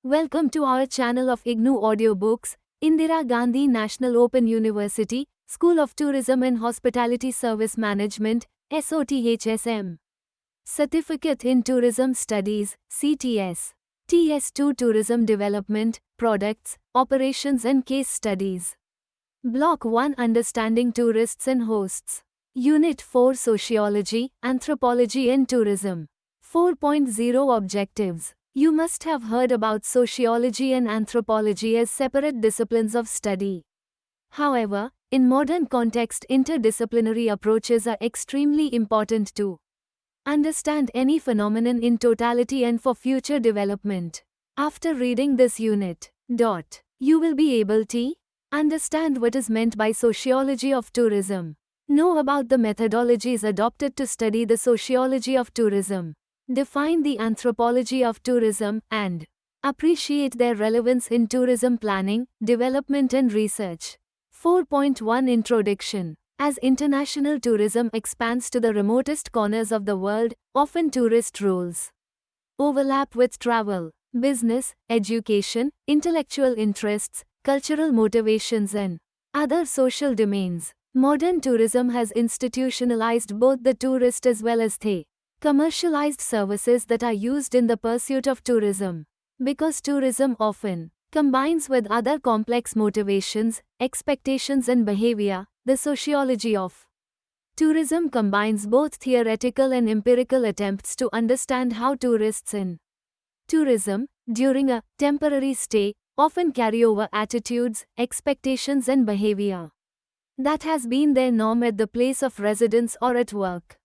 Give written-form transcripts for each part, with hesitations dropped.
Welcome to our channel of IGNOU audiobooks, Indira Gandhi National Open University, School of Tourism and Hospitality Service Management, SOTHSM. Certificate in Tourism Studies, CTS. TS2 Tourism Development, Products, Operations and Case Studies. Block-1 Understanding Tourists and Hosts. Unit-4 Sociology, Anthropology and Tourism. 4.0 Objectives. You must have heard about sociology and anthropology as separate disciplines of study. However, in modern context, interdisciplinary approaches are extremely important to understand any phenomenon in totality and for future development. After reading this unit, you will be able to understand what is meant by sociology of tourism, know about the methodologies adopted to study the sociology of tourism, define the anthropology of tourism, and appreciate their relevance in tourism planning, development and research. 4.1 Introduction. As international tourism expands to the remotest corners of the world, often tourist roles overlap with travel, business, education, intellectual interests, cultural motivations and other social domains. Modern tourism has institutionalized both the tourist as well as the commercialized services that are used in the pursuit of tourism. Because tourism often combines with other complex motivations, expectations and behavior, the sociology of tourism combines both theoretical and empirical attempts to understand how tourists in tourism, during a temporary stay, often carry over attitudes, expectations and behavior that has been their norm at the place of residence or at work.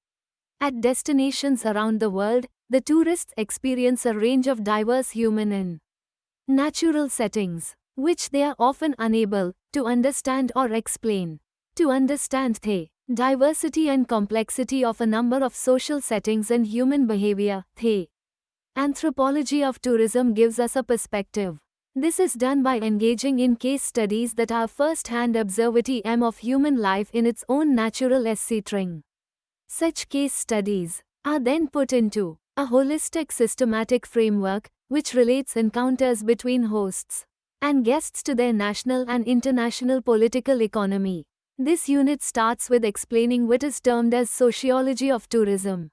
At destinations around the world, the tourists experience a range of diverse human and natural settings, which they are often unable to understand or explain. To understand the diversity and complexity of a number of social settings and human behavior, the anthropology of tourism gives us a perspective. This is done by engaging in case studies that are first-hand observation of human life in its own natural setting. Such case studies are then put into a holistic systematic framework, which relates encounters between hosts and guests to their national and international political economy. This unit starts with explaining what is termed as sociology of tourism.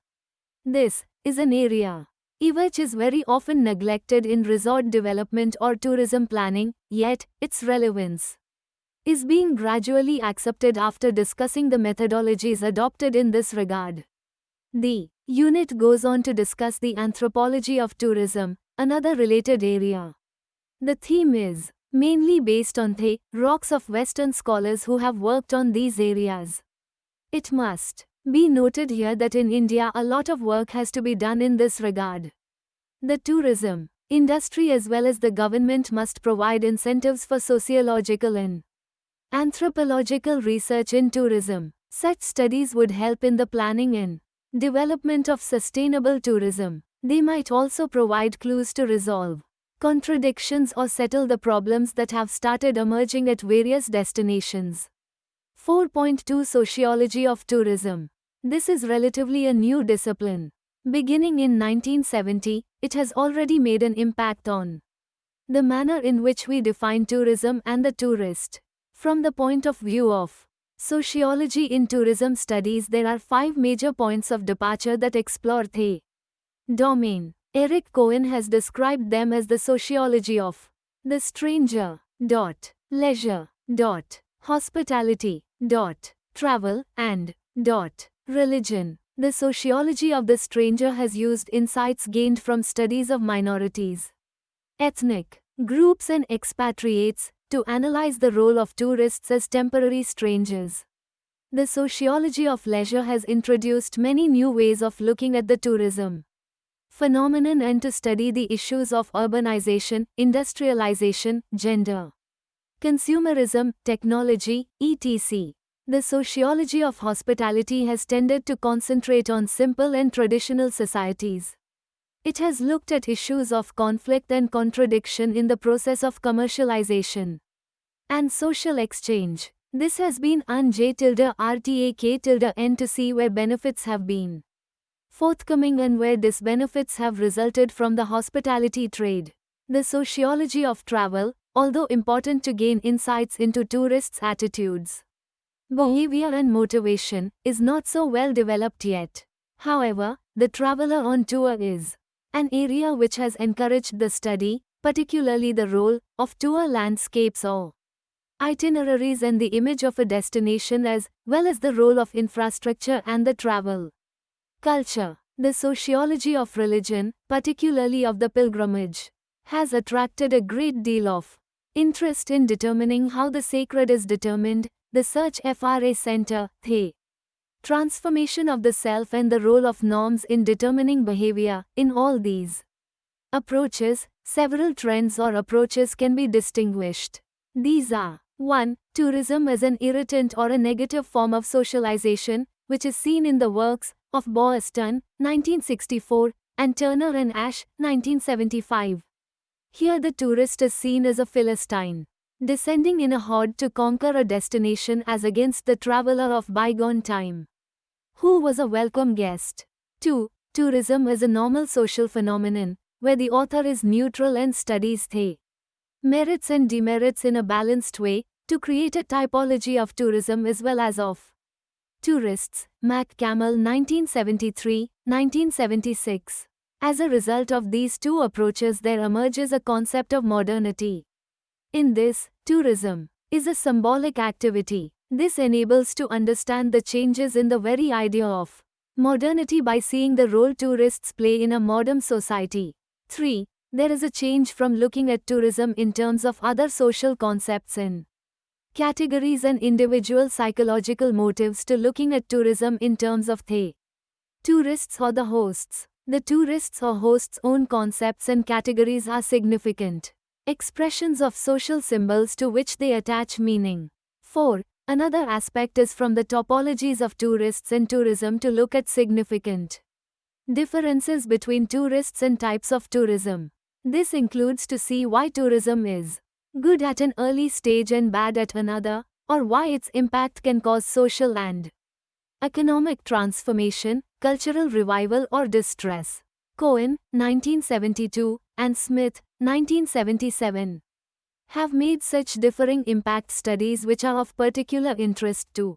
This is an area which is very often neglected in resort development or tourism planning, yet its relevance is being gradually accepted after discussing the methodologies adopted in this regard. The unit goes on to discuss the anthropology of tourism, another related area. The theme is mainly based on the works of Western scholars who have worked on these areas. It must be noted here that in India a lot of work has to be done in this regard. The tourism industry as well as the government must provide incentives for sociological and anthropological research in tourism. Such studies would help in the planning and development of sustainable tourism. They might also provide clues to resolve contradictions or settle the problems that have started emerging at various destinations. 4.2 Sociology of tourism. This is relatively a new discipline. Beginning in 1970, it has already made an impact on the manner in which we define tourism and the tourist. From the point of view of sociology in tourism studies, there are 5 major points of departure that explore the domain. Eric Cohen has described them as the sociology of the stranger, leisure, hospitality, travel, and religion. The sociology of the stranger has used insights gained from studies of minorities, ethnic groups and expatriates to analyze the role of tourists as temporary strangers. The sociology of leisure has introduced many new ways of looking at the tourism phenomenon and to study the issues of urbanization, industrialization, gender, consumerism, technology, etc. The sociology of hospitality has tended to concentrate on simple and traditional societies. It has looked at issues of conflict and contradiction in the process of commercialization and social exchange. This has been UNJ-RTAK-N to see where benefits have been forthcoming and where disbenefits have resulted from the hospitality trade. The sociology of travel, although important to gain insights into tourists' attitudes, behavior and motivation, is not so well developed yet. However, the traveler on tour is an area which has encouraged the study, particularly the role of tour landscapes or itineraries and the image of a destination as well as the role of infrastructure and the travel culture. The sociology of religion, particularly of the pilgrimage, has attracted a great deal of interest in determining how the sacred is determined. The Search FRA Center, the transformation of the self and the role of norms in determining behavior. In all these approaches, several trends or approaches can be distinguished. These are 1. Tourism as an irritant or a negative form of socialization, which is seen in the works of Boston, 1964, and Turner and Ashe, 1975. Here the tourist is seen as a Philistine, descending in a horde to conquer a destination as against the traveler of bygone time, who was a welcome guest. 2. Tourism is a normal social phenomenon, where the author is neutral and studies the merits and demerits in a balanced way, to create a typology of tourism as well as of tourists. McCammell, 1973, 1976. As a result of these two approaches, there emerges a concept of modernity. In this, tourism is a symbolic activity. This enables to understand the changes in the very idea of modernity by seeing the role tourists play in a modern society. 3. There is a change from looking at tourism in terms of other social concepts in categories and individual psychological motives to looking at tourism in terms of the tourists or the hosts. The tourists or hosts' own concepts and categories are significant expressions of social symbols to which they attach meaning. 4. Another aspect is from the topologies of tourists and tourism to look at significant differences between tourists and types of tourism. This includes to see why tourism is good at an early stage and bad at another, or why its impact can cause social and economic transformation, cultural revival or distress. Cohen, 1972, and Smith, 1977, have made such differing impact studies which are of particular interest to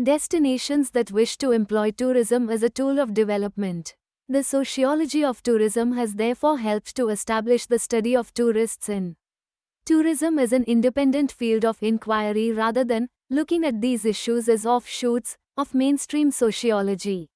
destinations that wish to employ tourism as a tool of development. The sociology of tourism has therefore helped to establish the study of tourists in tourism as an independent field of inquiry rather than looking at these issues as offshoots of mainstream sociology.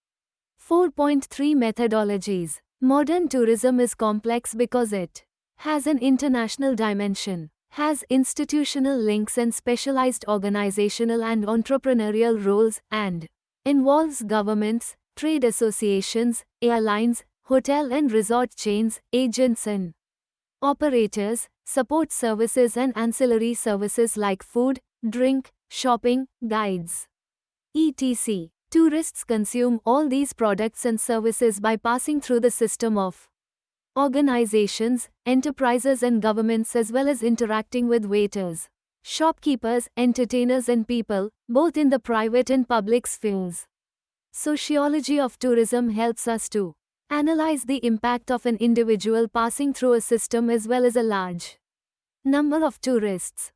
4.3 Methodologies. Modern tourism is complex because it has an international dimension, has institutional links and specialized organizational and entrepreneurial roles, and involves governments, trade associations, airlines, hotel and resort chains, agents and operators, support services and ancillary services like food, drink, shopping, guides, etc. Tourists consume all these products and services by passing through the system of organizations, enterprises and governments as well as interacting with waiters, shopkeepers, entertainers and people, both in the private and public spheres. Sociology of tourism helps us to analyze the impact of an individual passing through a system as well as a large number of tourists,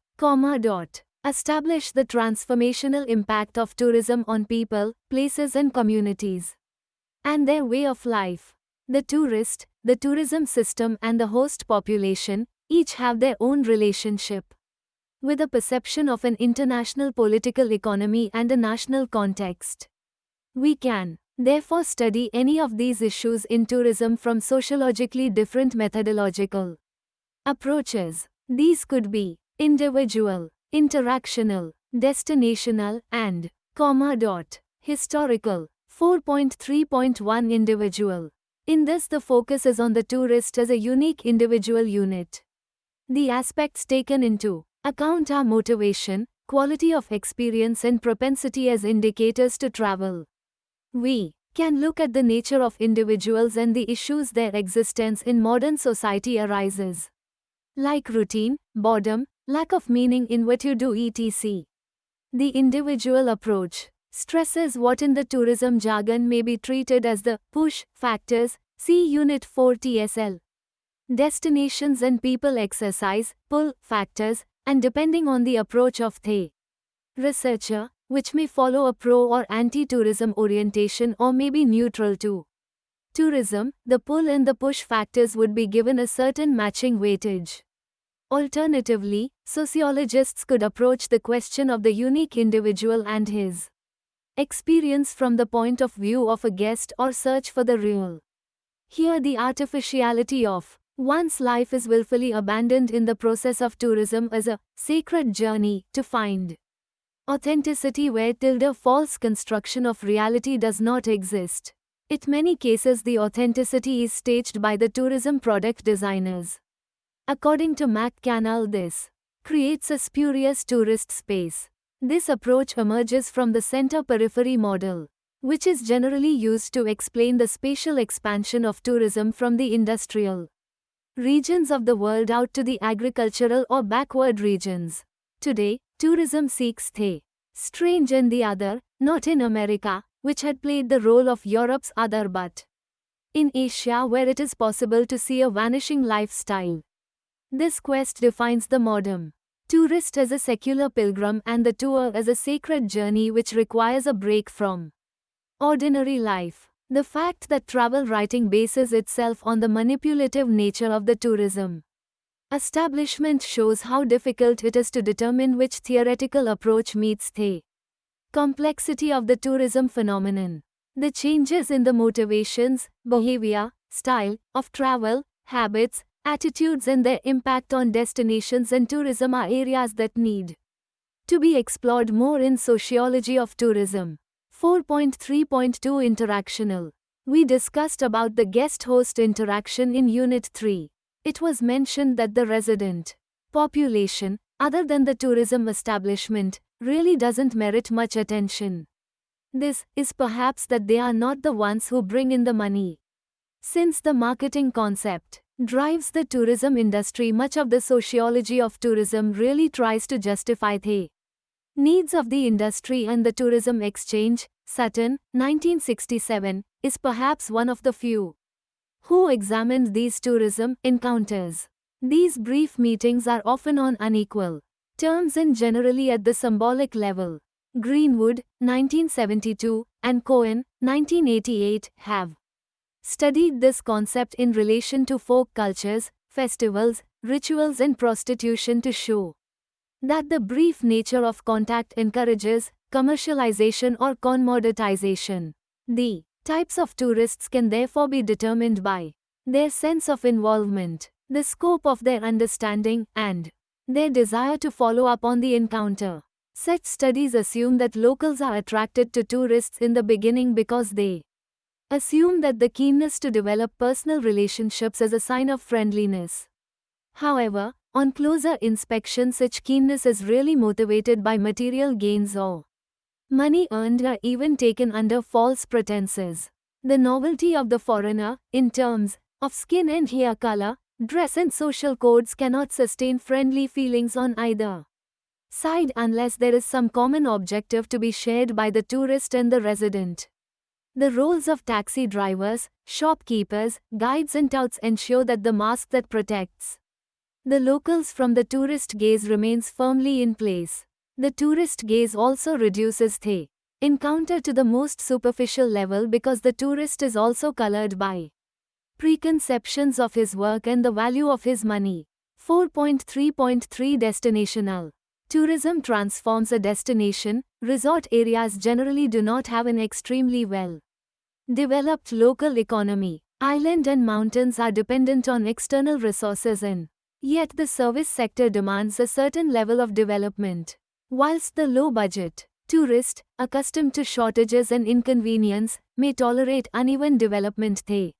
establish the transformational impact of tourism on people, places and communities, and their way of life. The tourist, the tourism system and the host population, each have their own relationship with a perception of an international political economy and a national context. We can, therefore, study any of these issues in tourism from sociologically different methodological approaches. These could be individual, interactional, destinational, and historical. 4.3.1 Individual. In this, the focus is on the tourist as a unique individual unit. The aspects taken into account are motivation, quality of experience and propensity as indicators to travel. We can look at the nature of individuals and the issues their existence in modern society arises, like routine, boredom, lack of meaning in what you do etc. The individual approach stresses what in the tourism jargon may be treated as the push factors, see Unit-4 TSL. Destinations and people exercise, pull, factors, and depending on the approach of the researcher, which may follow a pro or anti-tourism orientation or may be neutral to tourism, the pull and the push factors would be given a certain matching weightage. Alternatively, sociologists could approach the question of the unique individual and his experience from the point of view of a guest or search for the real. Here the artificiality of one's life is willfully abandoned in the process of tourism as a sacred journey to find authenticity where false construction of reality does not exist. In many cases the authenticity is staged by the tourism product designers. According to McCannell, this creates a spurious tourist space. This approach emerges from the center-periphery model, which is generally used to explain the spatial expansion of tourism from the industrial regions of the world out to the agricultural or backward regions. Today, tourism seeks the strange and the other, not in America, which had played the role of Europe's other, but in Asia where it is possible to see a vanishing lifestyle. This quest defines the modern tourist as a secular pilgrim and the tour as a sacred journey which requires a break from ordinary life. The fact that travel writing bases itself on the manipulative nature of the tourism establishment shows how difficult it is to determine which theoretical approach meets the complexity of the tourism phenomenon. The changes in the motivations, behavior, style of travel, habits, attitudes and their impact on destinations and tourism are areas that need to be explored more in Sociology of Tourism. 4.3.2 Interactional. We discussed about the guest-host interaction in Unit 3. It was mentioned that the resident population, other than the tourism establishment, really doesn't merit much attention. This is perhaps that they are not the ones who bring in the money. Since the marketing concept drives the tourism industry, much of the sociology of tourism really tries to justify the needs of the industry and the tourism exchange. Sutton, 1967, is perhaps one of the few who examined these tourism encounters. These brief meetings are often on unequal terms and generally at the symbolic level. Greenwood, 1972, and Cohen, 1988, have studied this concept in relation to folk cultures, festivals, rituals and prostitution to show that the brief nature of contact encourages commercialization or commoditization. The types of tourists can therefore be determined by their sense of involvement, the scope of their understanding, and their desire to follow up on the encounter. Such studies assume that locals are attracted to tourists in the beginning because they assume that the keenness to develop personal relationships is a sign of friendliness. However, on closer inspection, such keenness is really motivated by material gains or money earned or even taken under false pretenses. The novelty of the foreigner, in terms of skin and hair color, dress and social codes cannot sustain friendly feelings on either side unless there is some common objective to be shared by the tourist and the resident. The roles of taxi drivers, shopkeepers, guides and touts ensure that the mask that protects the locals from the tourist gaze remains firmly in place. The tourist gaze also reduces the encounter to the most superficial level because the tourist is also colored by preconceptions of his work and the value of his money. 4.3.3 Destinational. Tourism transforms a destination. Resort areas generally do not have an extremely well developed local economy. Island and mountains are dependent on external resources and yet the service sector demands a certain level of development. Whilst the low-budget tourist, accustomed to shortages and inconvenience, may tolerate uneven development, the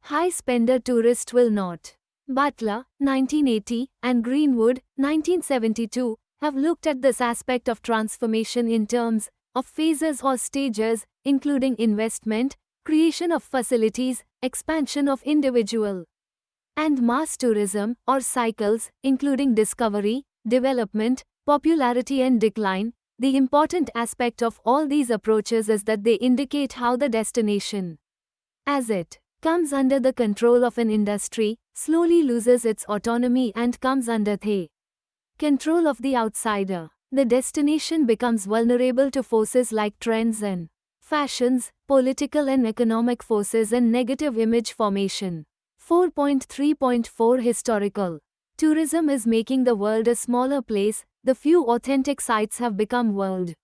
high-spender tourist will not. Butler, 1980, and Greenwood, 1972, have looked at this aspect of transformation in terms of phases or stages, including investment, creation of facilities, expansion of individual and mass tourism, or cycles, including discovery, development, popularity and decline. The important aspect of all these approaches is that they indicate how the destination, as it comes under the control of an industry, slowly loses its autonomy and comes under the control of the outsider. The destination becomes vulnerable to forces like trends and fashions, political and economic forces and negative image formation. 4.3.4 Historical tourism is making the world a smaller place. The few authentic sites have become world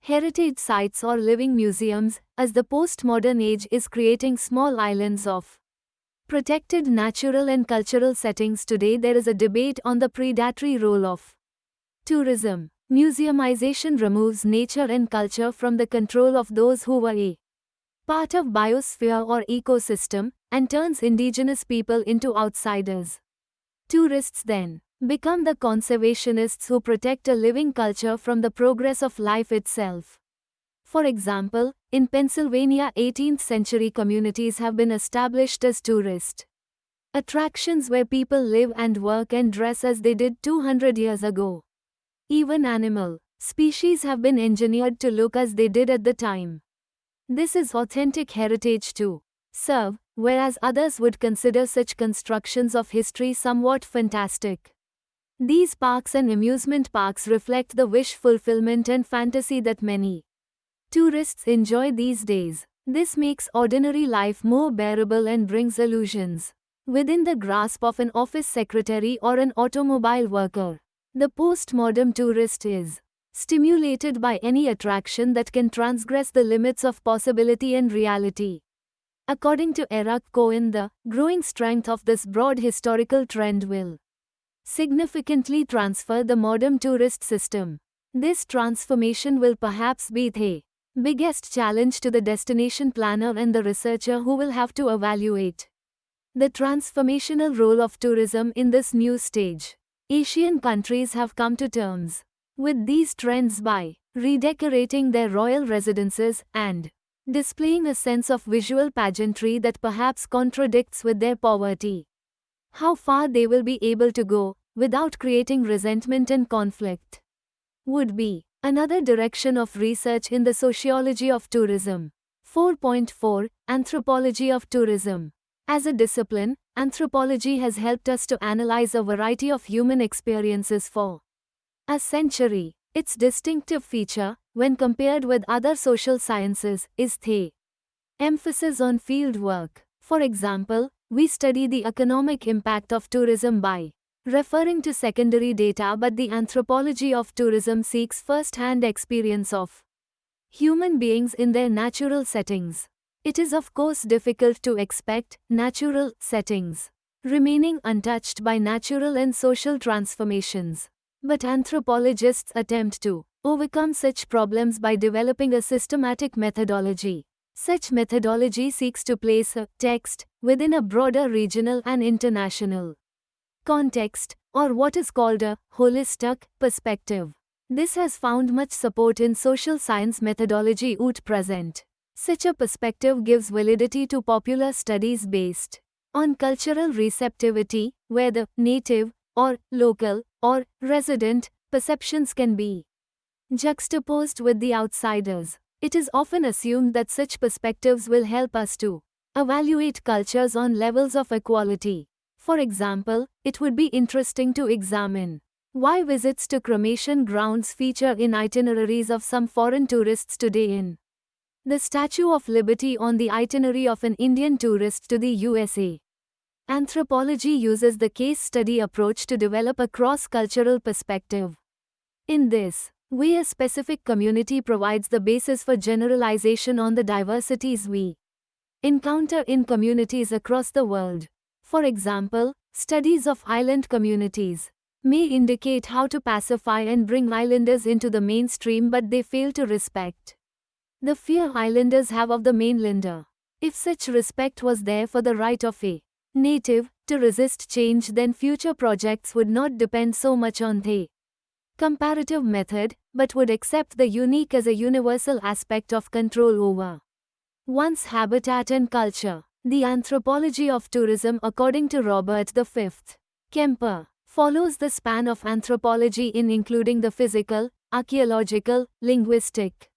heritage sites or living museums, as the postmodern age is creating small islands of protected natural and cultural settings. Today there is a debate on the predatory role of tourism. Museumization removes nature and culture from the control of those who were a part of biosphere or ecosystem, and turns indigenous people into outsiders. Tourists then become the conservationists who protect a living culture from the progress of life itself. For example, in Pennsylvania 18th century communities have been established as tourist attractions where people live and work and dress as they did 200 years ago. Even animal species have been engineered to look as they did at the time. This is authentic heritage to serve, whereas others would consider such constructions of history somewhat fantastic. These parks and amusement parks reflect the wish fulfillment and fantasy that many tourists enjoy these days. This makes ordinary life more bearable and brings illusions within the grasp of an office secretary or an automobile worker. The postmodern tourist is stimulated by any attraction that can transgress the limits of possibility and reality. According to Eric Cohen, the growing strength of this broad historical trend will significantly transfer the modern tourist system. This transformation will perhaps be the biggest challenge to the destination planner and the researcher who will have to evaluate the transformational role of tourism in this new stage. Asian countries have come to terms with these trends by redecorating their royal residences and displaying a sense of visual pageantry that perhaps contradicts with their poverty. How far they will be able to go, without creating resentment and conflict, would be another direction of research in the sociology of tourism. 4.4 Anthropology of tourism. As a discipline, anthropology has helped us to analyze a variety of human experiences for a century. Its distinctive feature, when compared with other social sciences, is the emphasis on field work. For example, we study the economic impact of tourism by referring to secondary data, but the anthropology of tourism seeks first-hand experience of human beings in their natural settings. It is of course difficult to expect natural settings remaining untouched by natural and social transformations. But anthropologists attempt to overcome such problems by developing a systematic methodology. Such methodology seeks to place a text within a broader regional and international context, or what is called a holistic perspective. This has found much support in social science methodology at present. Such a perspective gives validity to popular studies based on cultural receptivity, where the native, or local, or resident perceptions can be juxtaposed with the outsiders. It is often assumed that such perspectives will help us to evaluate cultures on levels of equality. For example, it would be interesting to examine why visits to cremation grounds feature in itineraries of some foreign tourists today in the Statue of Liberty on the itinerary of an Indian tourist to the USA. Anthropology uses the case study approach to develop a cross-cultural perspective. In this way, a specific community provides the basis for generalization on the diversities we encounter in communities across the world. For example, studies of island communities may indicate how to pacify and bring islanders into the mainstream, but they fail to respect the fear islanders have of the mainlander. If such respect was there for the right of a native to resist change, then future projects would not depend so much on the comparative method, but would accept the unique as a universal aspect of control over one's habitat and culture. The anthropology of tourism, according to Robert V. Kemper, follows the span of anthropology in including the physical, archaeological, linguistic,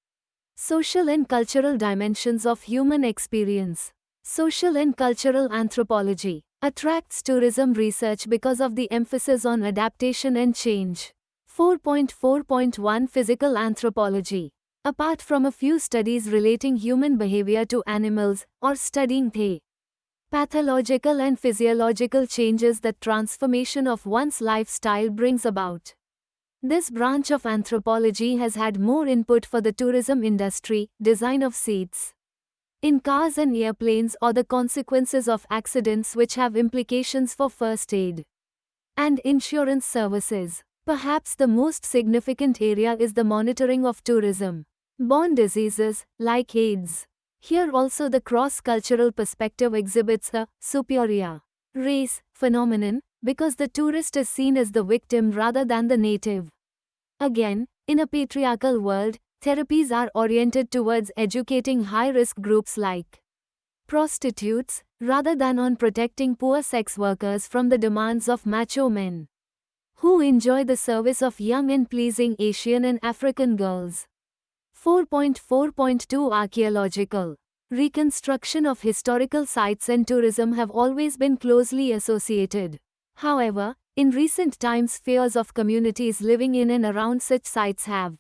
social and cultural dimensions of human experience. Social and cultural anthropology attracts tourism research because of the emphasis on adaptation and change. 4.4.1 Physical anthropology. Apart from a few studies relating human behavior to animals, or studying the pathological and physiological changes that transformation of one's lifestyle brings about, this branch of anthropology has had more input for the tourism industry, design of seats in cars and airplanes, or the consequences of accidents which have implications for first aid and insurance services. Perhaps the most significant area is the monitoring of tourism-borne diseases, like AIDS. Here also the cross-cultural perspective exhibits a superior race phenomenon, because the tourist is seen as the victim rather than the native. Again, in a patriarchal world, therapies are oriented towards educating high-risk groups like prostitutes, rather than on protecting poor sex workers from the demands of macho men who enjoy the service of young and pleasing Asian and African girls. 4.4.2 Archaeological reconstruction of historical sites and tourism have always been closely associated. However, in recent times fears of communities living in and around such sites have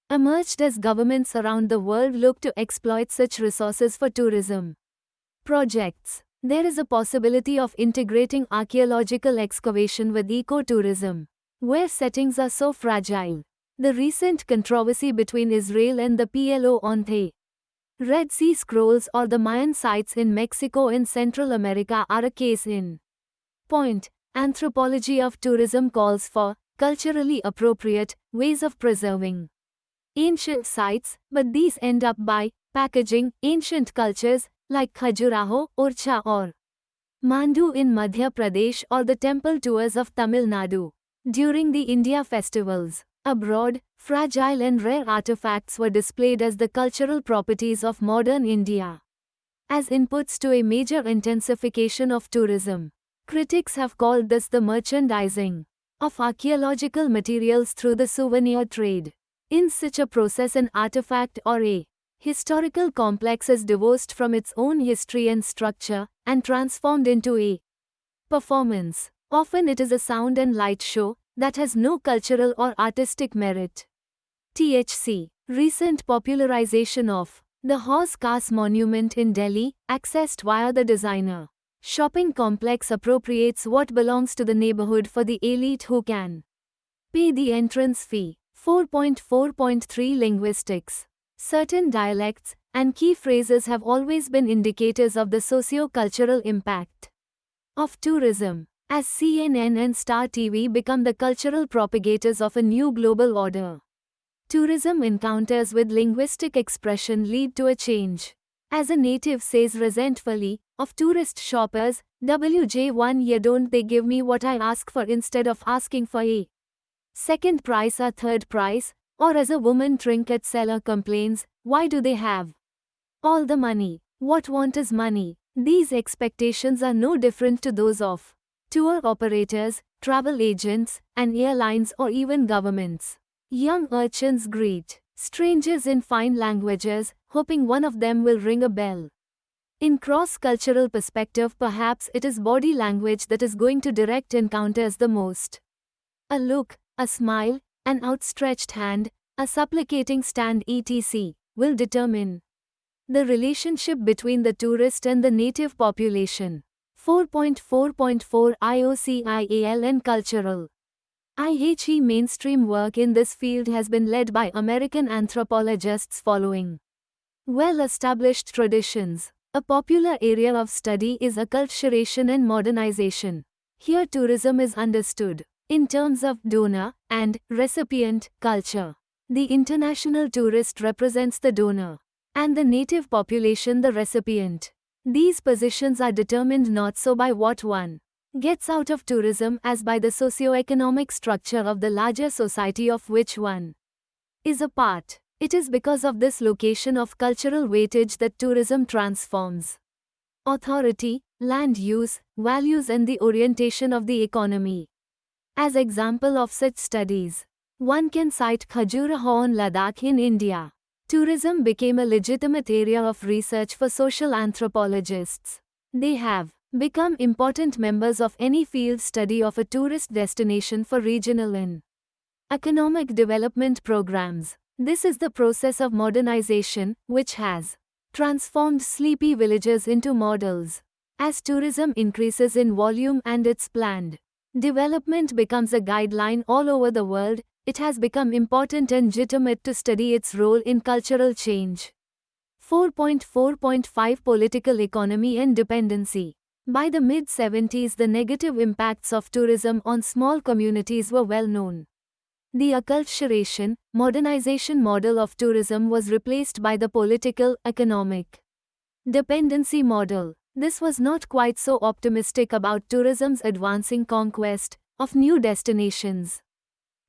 emerged as governments around the world look to exploit such resources for tourism projects. There is a possibility of integrating archaeological excavation with ecotourism, where settings are so fragile. The recent controversy between Israel and the PLO on the Red Sea Scrolls or the Mayan sites in Mexico and Central America are a case in point. Anthropology of tourism calls for culturally appropriate ways of preserving ancient sites, but these end up by packaging ancient cultures like Khajuraho, Orcha or Mandu in Madhya Pradesh, or the temple tours of Tamil Nadu. During the India festivals abroad, fragile and rare artifacts were displayed as the cultural properties of modern India, as inputs to a major intensification of tourism. Critics have called this the merchandising of archaeological materials through the souvenir trade. In such a process, an artifact or a historical complex is divorced from its own history and structure, and transformed into a performance. Often it is a sound and light show that has no cultural or artistic merit. THC. Recent popularization of the Horse Cars Monument in Delhi, accessed via the designer shopping complex, appropriates what belongs to the neighborhood for the elite who can pay the entrance fee. 4.4.3 Linguistics. Certain dialects and key phrases have always been indicators of the socio-cultural impact of tourism. As CNN and Star TV become the cultural propagators of a new global order, tourism encounters with linguistic expression lead to a change. As a native says resentfully of tourist shoppers, WJ1 "Yeah, don't they give me what I ask for instead of asking for a second price or third price?" Or as a woman trinket seller complains, "Why do they have all the money? What want is money?" These expectations are no different to those of tour operators, travel agents, and airlines, or even governments. Young urchins greet strangers in fine languages, hoping one of them will ring a bell. In cross-cultural perspective, perhaps it is body language that is going to direct encounters the most. A look, a smile, an outstretched hand, a supplicating stand etc. will determine the relationship between the tourist and the native population. 4.4.4 IOCIAL and Cultural. IHE mainstream work in this field has been led by American anthropologists following well-established traditions. A popular area of study is acculturation and modernization. Here tourism is understood in terms of donor and recipient culture. The international tourist represents the donor, and the native population the recipient. These positions are determined not so by what one gets out of tourism as by the socio-economic structure of the larger society of which one is a part. It is because of this location of cultural weightage that tourism transforms authority, land use, values, and the orientation of the economy. As example of such studies, one can cite Khajuraho in Ladakh in India. tourism became a legitimate area of research for social anthropologists. They have become important members of any field study of a tourist destination for regional and economic development programs. This is the process of modernization, which has transformed sleepy villages into models. As tourism increases in volume and its planned development becomes a guideline all over the world, it has become important and legitimate to study its role in cultural change. 4.4.5 Political economy and dependency. By the mid-70s, the negative impacts of tourism on small communities were well known. The acculturation, modernization model of tourism was replaced by the political, economic dependency model. This was not quite so optimistic about tourism's advancing conquest of new destinations.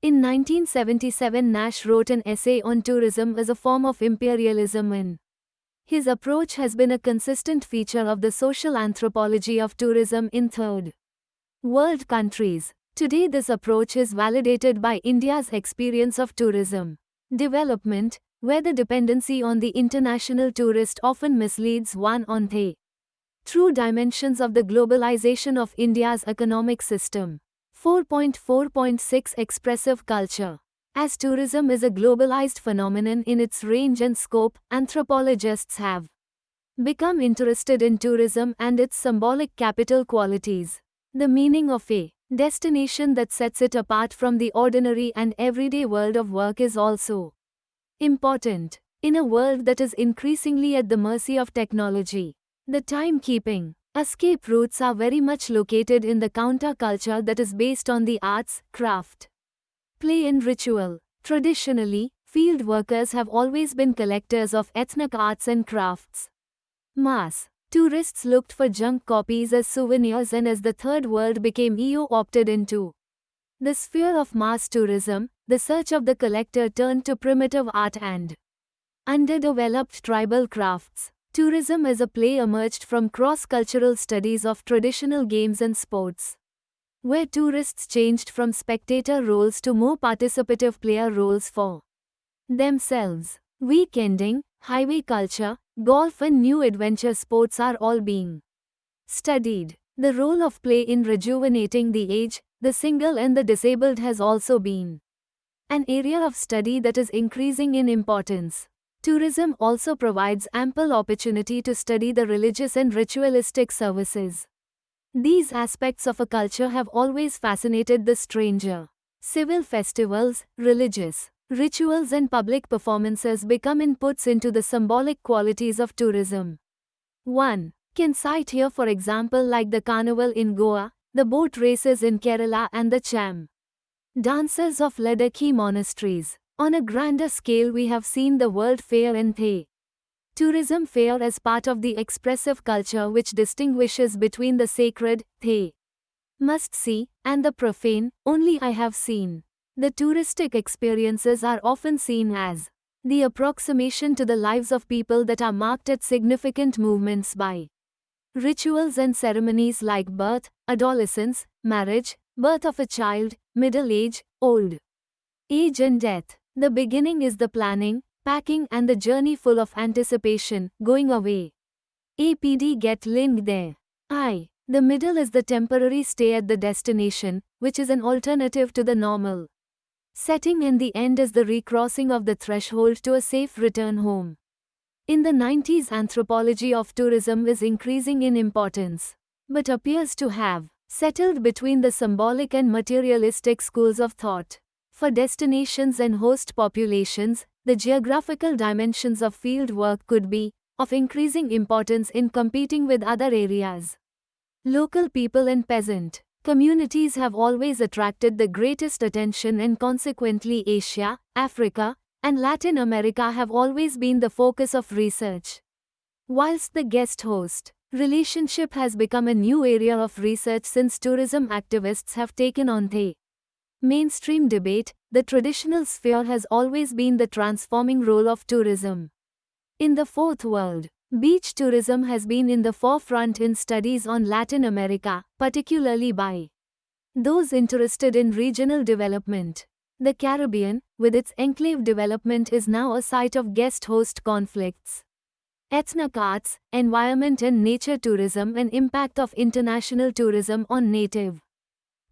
In 1977, Nash wrote an essay on tourism as a form of imperialism and his approach has been a consistent feature of the social anthropology of tourism in third world countries. Today this approach is validated by India's experience of tourism development, where the dependency on the international tourist often misleads one on the true dimensions of the globalization of India's economic system. 4.4.6 Expressive culture. As tourism is a globalized phenomenon in its range and scope, anthropologists have become interested in tourism and its symbolic capital qualities. The meaning of a destination that sets it apart from the ordinary and everyday world of work is also important. In a world that is increasingly at the mercy of technology, the timekeeping, escape routes are very much located in the counterculture that is based on the arts, craft, play and ritual. Traditionally, field workers have always been collectors of ethnic arts and crafts. Mass tourists looked for junk copies as souvenirs, and as the third world became EU opted into the sphere of mass tourism, the search of the collector turned to primitive art and underdeveloped tribal crafts. Tourism as a play emerged from cross-cultural studies of traditional games and sports, where tourists changed from spectator roles to more participative player roles for themselves. Weekending, highway culture, golf and new adventure sports are all being studied. The role of play in rejuvenating the aged, the single and the disabled has also been an area of study that is increasing in importance. Tourism also provides ample opportunity to study the religious and ritualistic services. These aspects of a culture have always fascinated the stranger. Civil festivals, religious rituals and public performances become inputs into the symbolic qualities of tourism. 1. Can cite here for example like the carnival in Goa, the boat races in Kerala and the cham dances of Ladakhi monasteries. On a grander scale we have seen the World Fair and the Tourism Fair as part of the expressive culture which distinguishes between the sacred, the must-see, and the profane, only I have seen. The touristic experiences are often seen as the approximation to the lives of people that are marked at significant movements by rituals and ceremonies like birth, adolescence, marriage, birth of a child, middle age, old age and death. The beginning is the planning, packing and the journey full of anticipation, going away. APD get linked there. The middle is the temporary stay at the destination, which is an alternative to the normal setting, and the end is the recrossing of the threshold to a safe return home. In the 90s, anthropology of tourism is increasing in importance, but appears to have settled between the symbolic and materialistic schools of thought. For destinations and host populations, the geographical dimensions of field work could be of increasing importance in competing with other areas. Local people and peasant communities have always attracted the greatest attention, and consequently Asia, Africa, and Latin America have always been the focus of research. Whilst the guest-host relationship has become a new area of research since tourism activists have taken on the mainstream debate, the traditional sphere has always been the transforming role of tourism. In the Fourth World, beach tourism has been in the forefront in studies on Latin America, particularly by those interested in regional development. The Caribbean, with its enclave development, is now a site of guest-host conflicts. Ethnic arts, environment and nature tourism and impact of international tourism on native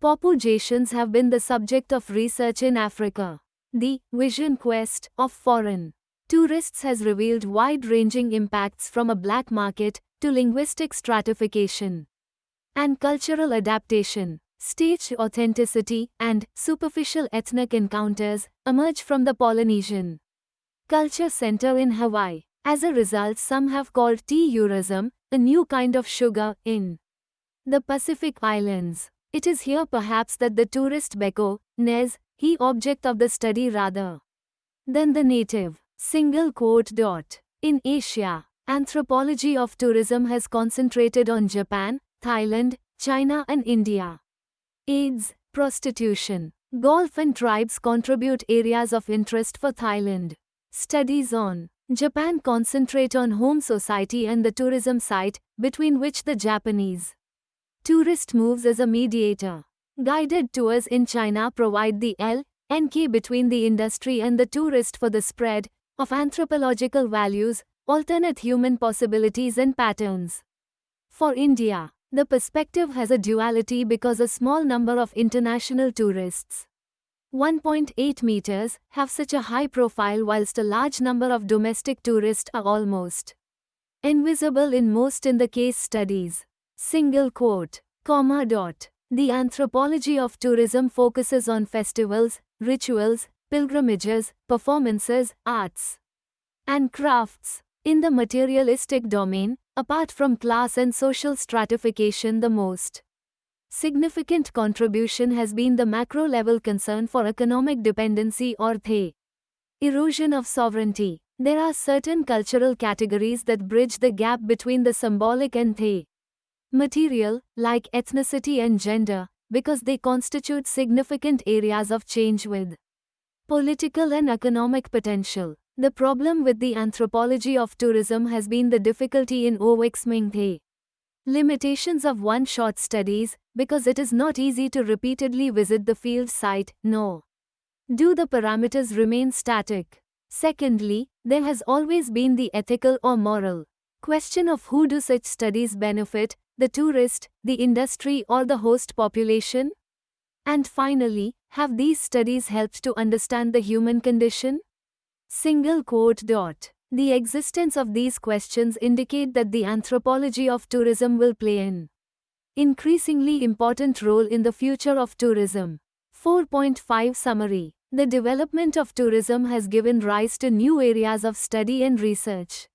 populations have been the subject of research in Africa. The vision quest of foreign tourists has revealed wide-ranging impacts from a black market to linguistic stratification and cultural adaptation. Staged authenticity and superficial ethnic encounters emerge from the Polynesian Culture Center in Hawaii. As a result, some have called tourism a new kind of sugar in the Pacific Islands. It is here perhaps that the tourist becko, nes, he object of the study rather than the native. In Asia, anthropology of tourism has concentrated on Japan, Thailand, China and India. AIDS, prostitution, golf and tribes contribute areas of interest for Thailand. Studies on Japan concentrate on home society and the tourism site, between which the Japanese tourist moves as a mediator. Guided tours in China provide the link between the industry and the tourist for the spread of anthropological values, alternate human possibilities and patterns. For India, the perspective has a duality because a small number of international tourists, 1.8 meters, have such a high profile whilst a large number of domestic tourists are almost invisible in most in the case studies. The anthropology of tourism focuses on festivals, rituals, pilgrimages, performances, arts, and crafts. In the materialistic domain, apart from class and social stratification, the most significant contribution has been the macro-level concern for economic dependency or the erosion of sovereignty. There are certain cultural categories that bridge the gap between the symbolic and the material, like ethnicity and gender, because they constitute significant areas of change with political and economic potential. The problem with the anthropology of tourism has been the difficulty in overcoming the limitations of one-shot studies, because it is not easy to repeatedly visit the field site, nor do the parameters remain static. Secondly, there has always been the ethical or moral question of who do such studies benefit, the tourist, the industry or the host population? And finally, have these studies helped to understand the human condition? The existence of these questions indicate that the anthropology of tourism will play an increasingly important role in the future of tourism. 4.5 Summary. The development of tourism has given rise to new areas of study and research.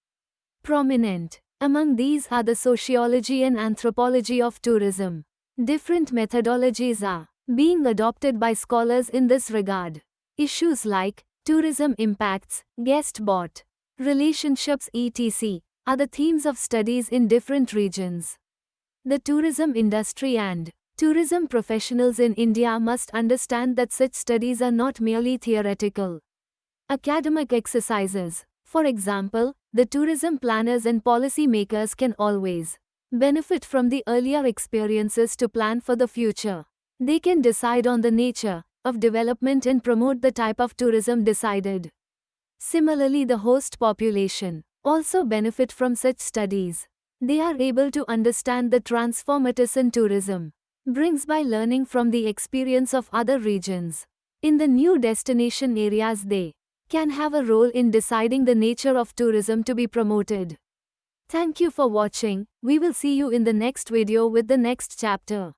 Prominent among these are the sociology and anthropology of tourism. Different methodologies are being adopted by scholars in this regard. Issues like tourism impacts, guest-bought relationships etc. are the themes of studies in different regions. The tourism industry and tourism professionals in India must understand that such studies are not merely theoretical academic exercises. For example, the tourism planners and policy makers can always benefit from the earlier experiences to plan for the future. They can decide on the nature of development and promote the type of tourism decided. Similarly, the host population also benefit from such studies. They are able to understand the transformative tourism brings by learning from the experience of other regions. In the new destination areas, they can have a role in deciding the nature of tourism to be promoted. Thank you for watching. We will see you in the next video with the next chapter.